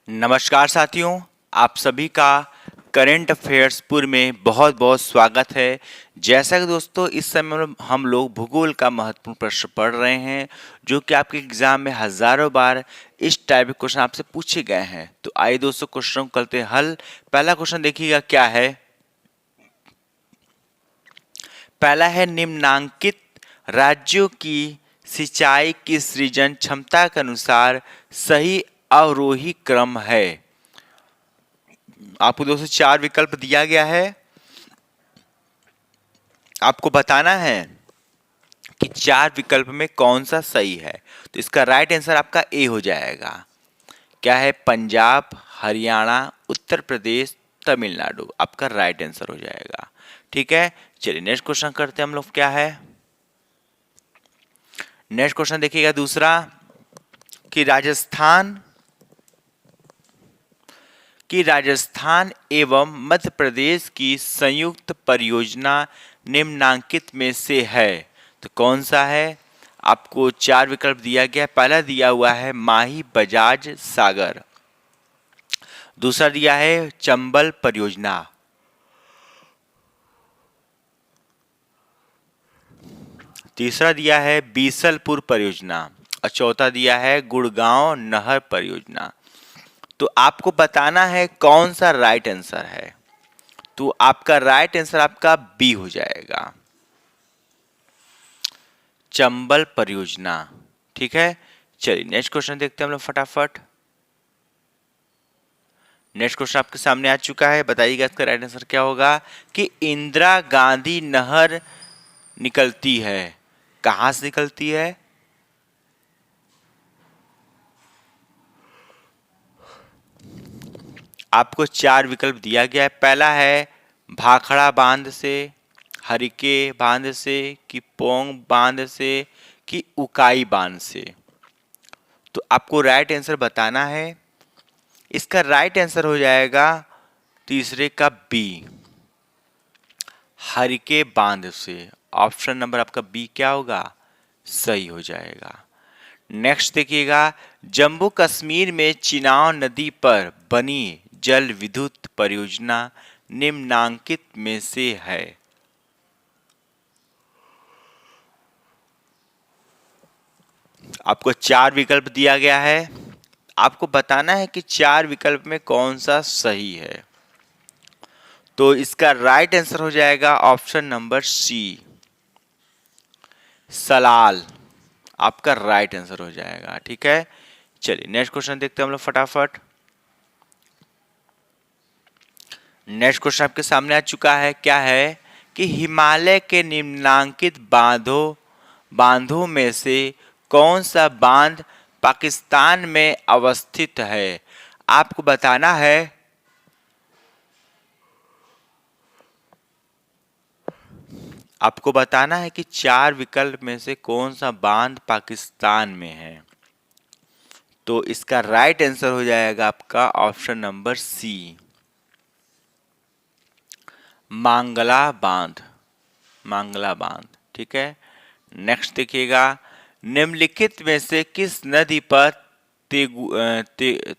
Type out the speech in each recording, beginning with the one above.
नमस्कार साथियों, आप सभी का करंट अफेयर्स पुर में बहुत बहुत स्वागत है। जैसा कि दोस्तों इस समय हम लोग भूगोल का महत्वपूर्ण प्रश्न पढ़ रहे हैं जो कि आपके एग्जाम में हजारों बार इस टाइप के क्वेश्चन आपसे पूछे गए हैं। तो आइए दोस्तों क्वेश्चन को करते हैं हल। पहला क्वेश्चन देखिएगा क्या है। पहला है निम्नांकित राज्यों की सिंचाई की सृजन क्षमता के अनुसार सही अवरोही क्रम है। आपको दोस्तों चार विकल्प दिया गया है। आपको बताना है कि चार विकल्प में कौन सा सही है। तो इसका राइट आंसर आपका ए हो जाएगा। क्या है? पंजाब, हरियाणा, उत्तर प्रदेश, तमिलनाडु आपका राइट आंसर हो जाएगा। ठीक है, चलिए नेक्स्ट क्वेश्चन करते हैं हम लोग। क्या है नेक्स्ट क्वेश्चन? देखिएगा दूसरा कि राजस्थान एवं मध्य प्रदेश की संयुक्त परियोजना निम्नांकित में से है। तो कौन सा है? आपको चार विकल्प दिया गया। पहला दिया हुआ है माही बजाज सागर, दूसरा दिया है चंबल परियोजना, तीसरा दिया है बीसलपुर परियोजना और चौथा दिया है गुड़गांव नहर परियोजना। तो आपको बताना है कौन सा राइट आंसर है। तो आपका राइट आंसर आपका बी हो जाएगा, चंबल परियोजना। ठीक है, चलिए नेक्स्ट क्वेश्चन देखते हैं हम लोग फटाफट। नेक्स्ट क्वेश्चन आपके सामने आ चुका है, बताइएगा इसका राइट आंसर क्या होगा। कि इंदिरा गांधी नहर निकलती है, कहां से निकलती है? आपको चार विकल्प दिया गया है। पहला है भाखड़ा बांध से, हरिके बांध से, कि पोंग बांध से, कि उकाई बांध से। तो आपको राइट आंसर बताना है। इसका राइट आंसर हो जाएगा तीसरे का बी, हरिके बांध से। ऑप्शन नंबर आपका बी क्या होगा? सही हो जाएगा। नेक्स्ट देखिएगा, जम्मू कश्मीर में चिनाब नदी पर बनी जल विद्युत परियोजना निम्नांकित में से है। आपको चार विकल्प दिया गया है। आपको बताना है कि चार विकल्प में कौन सा सही है। तो इसका राइट आंसर हो जाएगा ऑप्शन नंबर सी, सलाल आपका राइट आंसर हो जाएगा। ठीक है, चलिए नेक्स्ट क्वेश्चन देखते हैं हम लोग फटाफट। नेक्स्ट क्वेश्चन आपके सामने आ चुका है। क्या है? कि हिमालय के निम्नांकित बांधों में से कौन सा बांध पाकिस्तान में अवस्थित है। आपको बताना है। आपको बताना है कि चार विकल्प में से कौन सा बांध पाकिस्तान में है। तो इसका राइट आंसर हो जाएगा आपका ऑप्शन नंबर सी, मांगला बांध। ठीक है, नेक्स्ट देखिएगा, निम्नलिखित में से किस नदी पर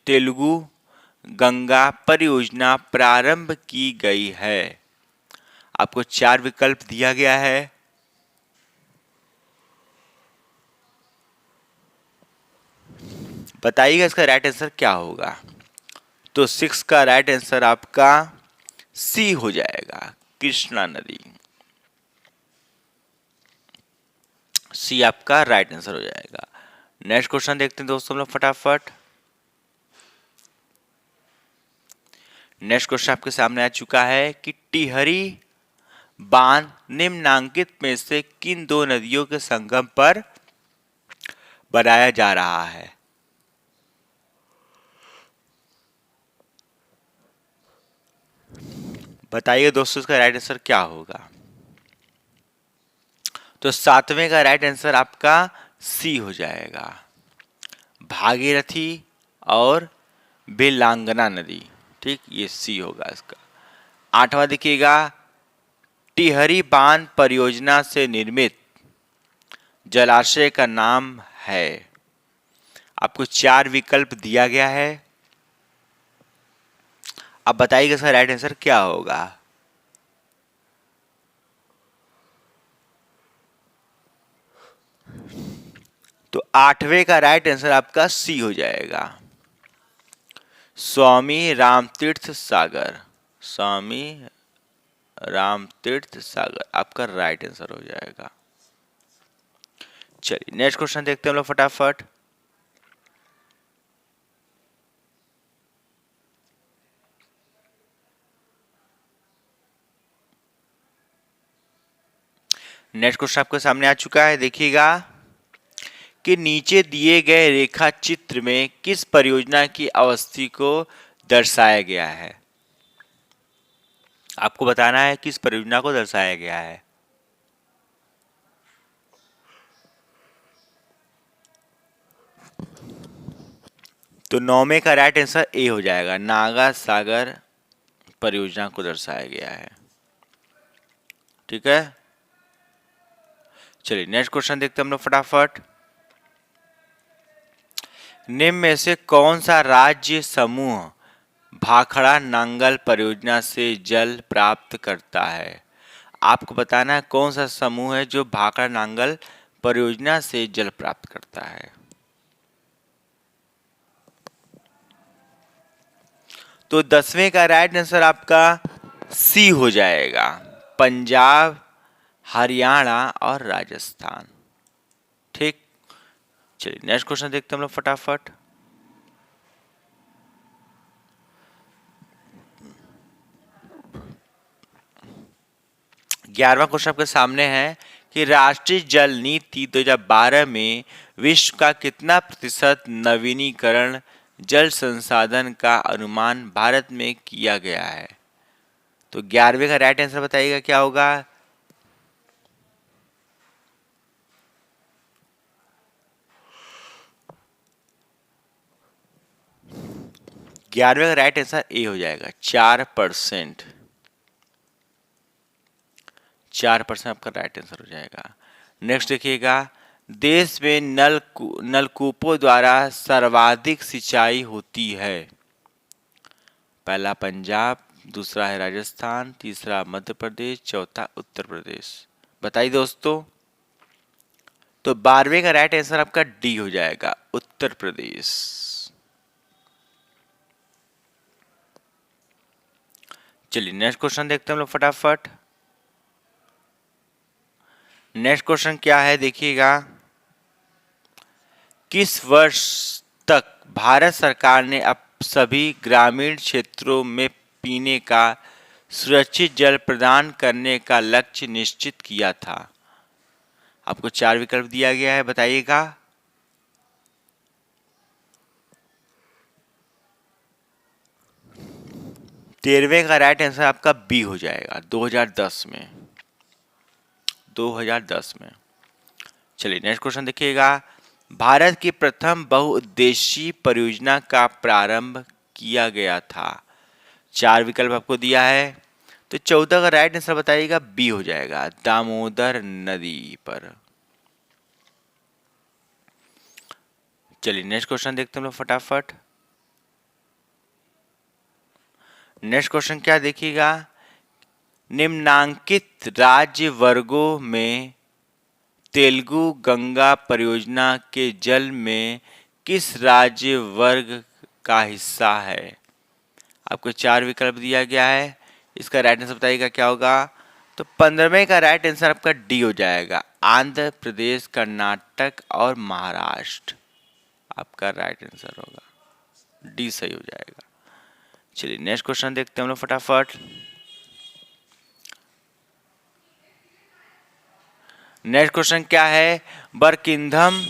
तेलुगु गंगा परियोजना प्रारंभ की गई है। आपको चार विकल्प दिया गया है। बताइएगा इसका राइट आंसर क्या होगा। तो सिक्स का राइट आंसर आपका सी हो जाएगा, कृष्णा नदी। सी आपका राइट आंसर हो जाएगा। नेक्स्ट क्वेश्चन देखते हैं दोस्तों हम लोग फटाफट। नेक्स्ट क्वेश्चन आपके सामने आ चुका है कि टिहरी बांध निम्नांकित में से किन दो नदियों के संगम पर बनाया जा रहा है। बताइए दोस्तों इसका राइट आंसर क्या होगा। तो सातवें का राइट आंसर आपका सी हो जाएगा, भागीरथी और बेलांगना नदी। ठीक, ये सी होगा इसका। आठवां देखिएगा, टिहरी बांध परियोजना से निर्मित जलाशय का नाम है। आपको चार विकल्प दिया गया है। अब बताइएगा इसका राइट आंसर क्या होगा। तो आठवें का राइट आंसर आपका सी हो जाएगा, स्वामी रामतीर्थ सागर। स्वामी रामतीर्थ सागर आपका राइट आंसर हो जाएगा। चलिए नेक्स्ट क्वेश्चन देखते हैं हम लोग फटाफट। नेक्स्ट क्वेश्चन आपके सामने आ चुका है, देखिएगा कि नीचे दिए गए रेखा चित्र में किस परियोजना की अवस्थी को दर्शाया गया है। आपको बताना है किस परियोजना को दर्शाया गया है। तो नौवे का राइट आंसर ए हो जाएगा, नागा सागर परियोजना को दर्शाया गया है। ठीक है, चलिए नेक्स्ट क्वेश्चन देखते हैं हम लोग फटाफट। निम्न में से कौन सा राज्य समूह भाखड़ा नांगल परियोजना से जल प्राप्त करता है। आपको बताना है कौन सा समूह है जो भाखड़ा नांगल परियोजना से जल प्राप्त करता है। तो 10वें का राइट आंसर आपका सी हो जाएगा, पंजाब, हरियाणा और राजस्थान। ठीक, चलिए नेक्स्ट क्वेश्चन देखते हैं हम लोग फटाफट। 11वां क्वेश्चन आपके सामने है कि राष्ट्रीय जल नीति 2012 में विश्व का कितना प्रतिशत नवीनीकरण जल संसाधन का अनुमान भारत में किया गया है। तो 11वें का राइट आंसर बताइएगा क्या होगा। 11वें का राइट आंसर ए हो जाएगा, 4%। 4% आपका राइट आंसर हो जाएगा। नेक्स्ट देखिएगा, देश में नलकूपों द्वारा सर्वाधिक सिंचाई होती है। पहला पंजाब, दूसरा है राजस्थान, तीसरा मध्य प्रदेश, चौथा उत्तर प्रदेश। बताइए दोस्तों। तो 12वें का राइट आंसर आपका डी हो जाएगा, उत्तर प्रदेश। चलिए नेक्स्ट क्वेश्चन देखते हैं हम लोग फटाफट। नेक्स्ट क्वेश्चन क्या है देखिएगा, किस वर्ष तक भारत सरकार ने अब सभी ग्रामीण क्षेत्रों में पीने का सुरक्षित जल प्रदान करने का लक्ष्य निश्चित किया था। आपको 4 विकल्प दिया गया है, बताइएगा। तेरहवें का राइट आंसर आपका बी हो जाएगा, 2010 में। 2010 में। चलिए नेक्स्ट क्वेश्चन देखिएगा, भारत की प्रथम बहुउद्देशीय परियोजना का प्रारंभ किया गया था। 4 विकल्प आपको दिया है, तो 14 का राइट आंसर बताइएगा, बी हो जाएगा, दामोदर नदी पर। चलिए नेक्स्ट क्वेश्चन देखते हैं हम लोग फटाफट। नेक्स्ट क्वेश्चन क्या देखिएगा, निम्नांकित राज्य वर्गों में तेलुगु गंगा परियोजना के जल में किस राज्य वर्ग का हिस्सा है। आपको 4 विकल्प दिया गया है, इसका राइट आंसर बताइएगा क्या होगा। तो 15वें का राइट आंसर आपका डी हो जाएगा, आंध्र प्रदेश, कर्नाटक और महाराष्ट्र। आपका राइट आंसर होगा, डी सही हो जाएगा। चलिए नेक्स्ट क्वेश्चन देखते हैं हम लोग फटाफट। नेक्स्ट क्वेश्चन क्या है, बरकिंघम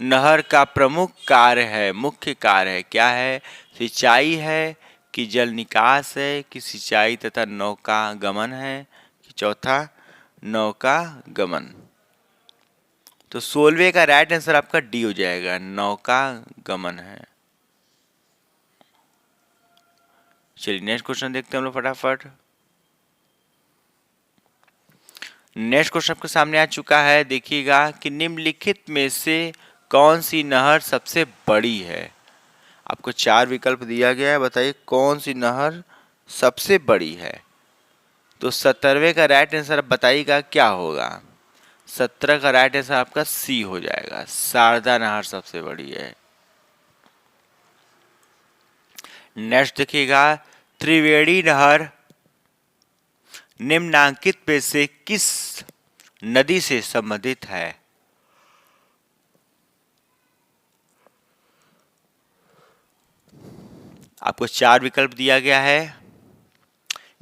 नहर का प्रमुख कार्य है, मुख्य कार्य है, क्या है। सिंचाई है कि जल निकास है कि सिंचाई तथा नौका गमन है कि चौथा नौका गमन। तो 16वें का राइट आंसर आपका डी हो जाएगा, नौका गमन है। चलिए नेक्स्ट क्वेश्चन देखते हैं हम लोग फटाफट। नेक्स्ट क्वेश्चन आपके सामने आ चुका है, देखिएगा कि निम्नलिखित में से कौन सी नहर सबसे बड़ी है। आपको 4 विकल्प दिया गया है, बताइए कौन सी नहर सबसे बड़ी है। तो 17वें का राइट आंसर आप बताइएगा क्या होगा। 17 का राइट आंसर आपका सी हो जाएगा, शारदा नहर सबसे बड़ी है। नेक्स्ट देखिएगा, त्रिवेणी नहर निम्नांकित में से किस नदी से संबंधित है। आपको 4 विकल्प दिया गया है,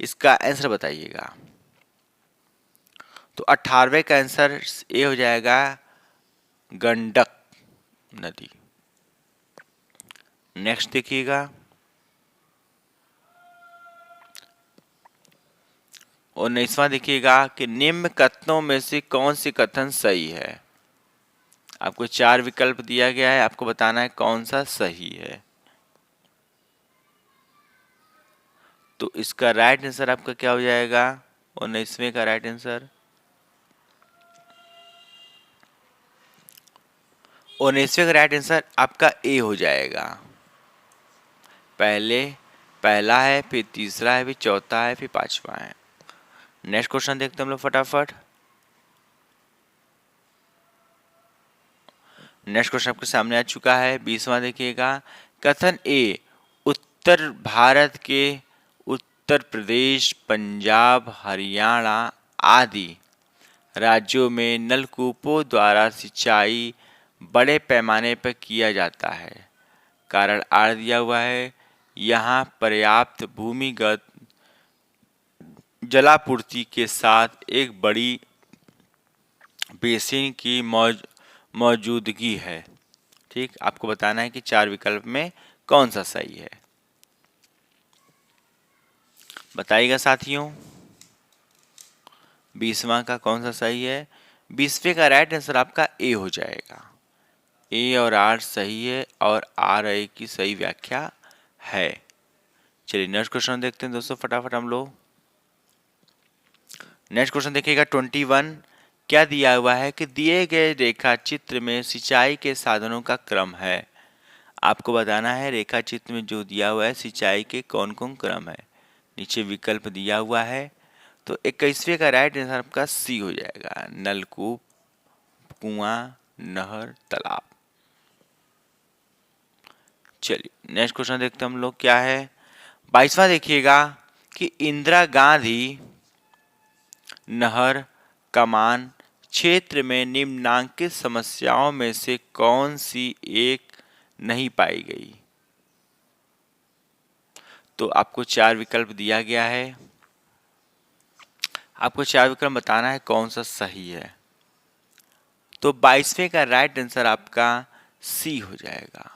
इसका आंसर बताइएगा। तो 18वें का आंसर ए हो जाएगा, गंडक नदी। नेक्स्ट देखिएगा, 19वां देखिएगा कि निम्न कथनों में से कौन सी कथन सही है। आपको 4 विकल्प दिया गया है, आपको बताना है कौन सा सही है। तो इसका राइट आंसर आपका क्या हो जाएगा, 19वें का राइट आंसर, 19वें का राइट आंसर आपका ए हो जाएगा। पहला है, फिर तीसरा है, फिर चौथा है, फिर पांचवा है। नेक्स्ट क्वेश्चन देखते हैं हम लोग फटाफट। नेक्स्ट क्वेश्चन आपके सामने आ चुका है, 20वां देखिएगा। कथन ए उत्तर भारत के उत्तर प्रदेश, पंजाब, हरियाणा आदि राज्यों में नलकूपों द्वारा सिंचाई बड़े पैमाने पर किया जाता है। कारण आर दिया हुआ है, यहाँ पर्याप्त भूमिगत जलापूर्ति के साथ एक बड़ी बेसिन की मौजूदगी है। ठीक, आपको बताना है कि 4 विकल्प में कौन सा सही है, बताइएगा साथियों। 20वां का कौन सा सही है। 20वें का राइट आंसर आपका ए हो जाएगा। ए और आर सही है और आर ए की सही व्याख्या है। चलिए नेक्स्ट क्वेश्चन देखते हैं दोस्तों फटाफट हम लोग। नेक्स्ट क्वेश्चन देखिएगा 21। क्या दिया हुआ है कि दिए गए रेखा चित्र में सिंचाई के साधनों का क्रम है। आपको बताना है रेखा चित्र में जो दिया हुआ है सिंचाई के कौन कौन क्रम है। नीचे विकल्प दिया हुआ है, तो 21वें का राइट आंसर आपका सी हो जाएगा, नलकूप, कुआं, नहर, तालाब। चलिए नेक्स्ट क्वेश्चन देखते हैं हम लोग क्या है। 22वां देखिएगा कि इंदिरा गांधी नहर कमान क्षेत्र में निम्नांकित समस्याओं में से कौन सी एक नहीं पाई गई। तो आपको 4 विकल्प दिया गया है, आपको 4 विकल्प बताना है कौन सा सही है। तो 22वें का राइट आंसर आपका सी हो जाएगा,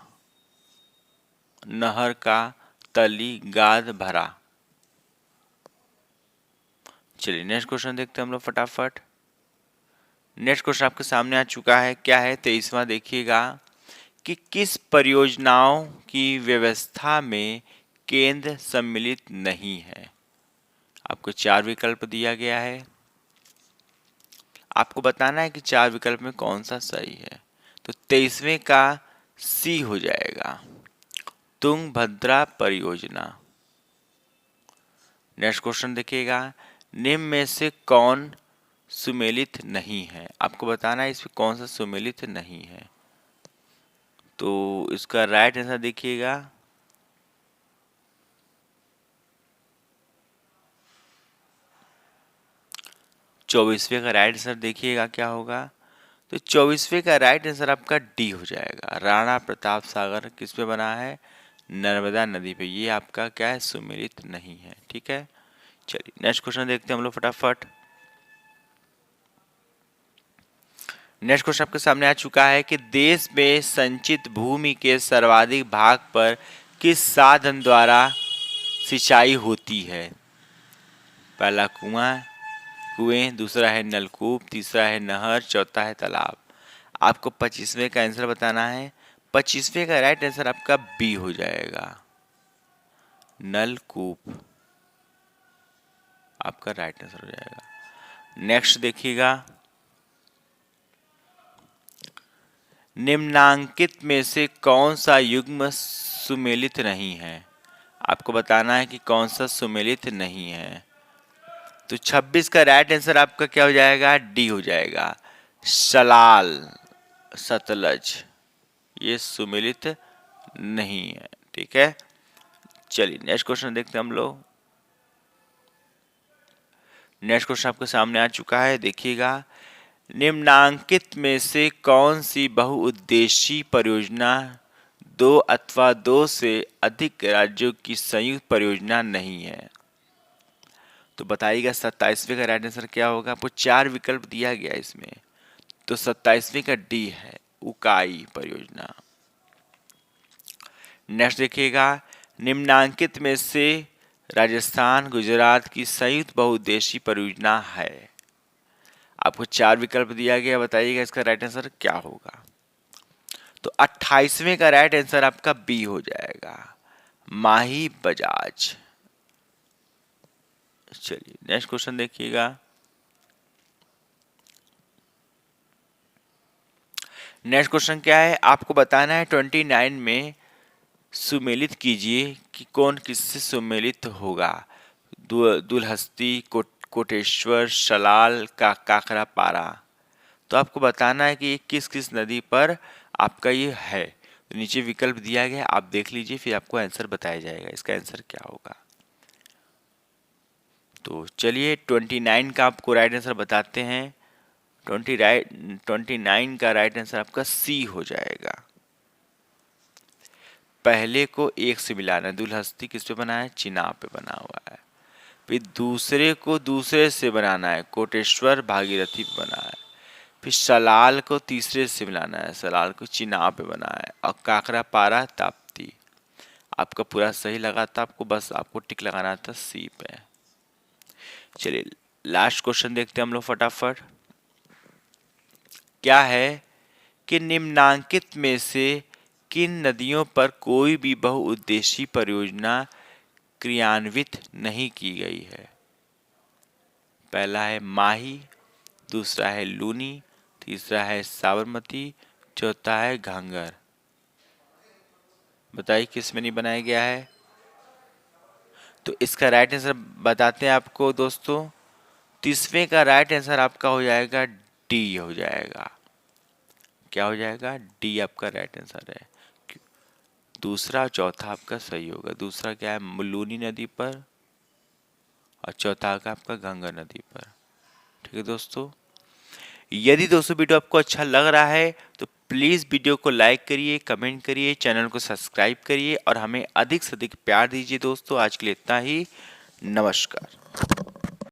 नहर का तली गाद भरा। चलिए नेक्स्ट क्वेश्चन देखते हैं हम लोग फटाफट। नेक्स्ट क्वेश्चन आपके सामने आ चुका है, क्या है 23वां देखिएगा कि किस परियोजनाओं की व्यवस्था में केंद्र सम्मिलित नहीं है। आपको 4 विकल्प दिया गया है, आपको बताना है कि 4 विकल्प में कौन सा सही है। तो 23वें का सी हो जाएगा, तुंगभद्रा परियोजना। नेक्स्ट क्वेश्चन देखिएगा, निम्न में से कौन सुमेलित नहीं है। आपको बताना है इसमें कौन सा सुमेलित नहीं है। तो इसका राइट आंसर देखिएगा, चौबीसवें का राइट आंसर देखिएगा क्या होगा। तो 24वें का राइट आंसर आपका डी हो जाएगा, राणा प्रताप सागर किस पे बना है, नर्मदा नदी पे। ये आपका क्या है, सुमेलित नहीं है। ठीक है, चलिए नेक्स्ट क्वेश्चन देखते हैं हम लोग फटाफट। नेक्स्ट क्वेश्चन आपके सामने आ चुका है कि देश में संचित भूमि के सर्वाधिक भाग पर किस साधन द्वारा सिंचाई होती है। पहला कुएं, दूसरा है नलकूप, तीसरा है नहर, चौथा है तालाब। आपको 25वें का आंसर बताना है। 25वें का राइट आंसर आपका बी हो जाएगा, नलकूप आपका राइट आंसर हो जाएगा। नेक्स्ट देखिएगा, निम्नांकित में से कौन सा युग्म सुमेलित नहीं है। आपको बताना है कि कौन सा सुमेलित नहीं है। तो 26 का राइट आंसर आपका क्या हो जाएगा? डी हो जाएगा, सलाल, सतलज, ये सुमेलित नहीं है। ठीक है, चलिए नेक्स्ट क्वेश्चन देखते हैं हम लोग। नेक्स्ट क्वेश्चन आपके सामने आ चुका है, देखिएगा। निम्नांकित में से कौन सी बहुउद्देशीय परियोजना दो अथवा दो से अधिक राज्यों की संयुक्त परियोजना नहीं है? तो बताइएगा 27वें का राइट आंसर क्या होगा। आपको 4 विकल्प दिया गया इसमें, तो 27वें का डी है, उकाई परियोजना। नेक्स्ट देखिएगा, निम्नांकित में से राजस्थान गुजरात की संयुक्त बहुउद्देशीय परियोजना है। आपको 4 विकल्प दिया गया, बताइएगा इसका राइट आंसर क्या होगा। तो 28वें का राइट आंसर आपका बी हो जाएगा, माही बजाज। चलिए नेक्स्ट क्वेश्चन देखिएगा। नेक्स्ट क्वेश्चन क्या है, आपको बताना है 29 में सुमेलित कीजिए कि कौन किससे सुमेलित होगा। दुलहस्ती, कोटेश्वर, सलाल का काकरा पारा। तो आपको बताना है कि ये किस किस नदी पर आपका ये है। तो नीचे विकल्प दिया गया, आप देख लीजिए, फिर आपको आंसर बताया जाएगा इसका आंसर क्या होगा। तो चलिए 29 का आपको राइट आंसर बताते हैं। 29 का राइट आंसर आपका सी हो जाएगा। पहले को एक से मिलाना है, दुलहस्ती किस पे बना है? चिनाब पे बना हुआ है। फिर दूसरे को दूसरे से बनाना है, कोटेश्वर भागीरथी पे बना है। फिर सलाल को तीसरे से मिलाना है, सलाल को चिनाब पे बना है। और काकरा पारा ताप्ती। आपका पूरा सही लगा था, आपको बस आपको टिक लगाना था सी पे। चलिए लास्ट क्वेश्चन देखते हैं हम लोग फटाफट। क्या है कि निम्नांकित में से किन नदियों पर कोई भी बहुउद्देशीय परियोजना क्रियान्वित नहीं की गई है? पहला है माही, दूसरा है लूनी, तीसरा है साबरमती, चौथा है घांगर। बताइए किस में नहीं बनाया गया है। तो इसका राइट आंसर बताते हैं आपको दोस्तों। 30वें का राइट आंसर आपका हो जाएगा डी हो जाएगा। क्या हो जाएगा? डी आपका राइट आंसर है। दूसरा चौथा आपका सही होगा। दूसरा क्या है? लूनी नदी पर, और चौथा का आपका गंगा नदी पर। ठीक है दोस्तों, यदि दोस्तों वीडियो आपको अच्छा लग रहा है तो प्लीज़ वीडियो को लाइक करिए, कमेंट करिए, चैनल को सब्सक्राइब करिए और हमें अधिक से अधिक प्यार दीजिए दोस्तों। आज के लिए इतना ही, नमस्कार।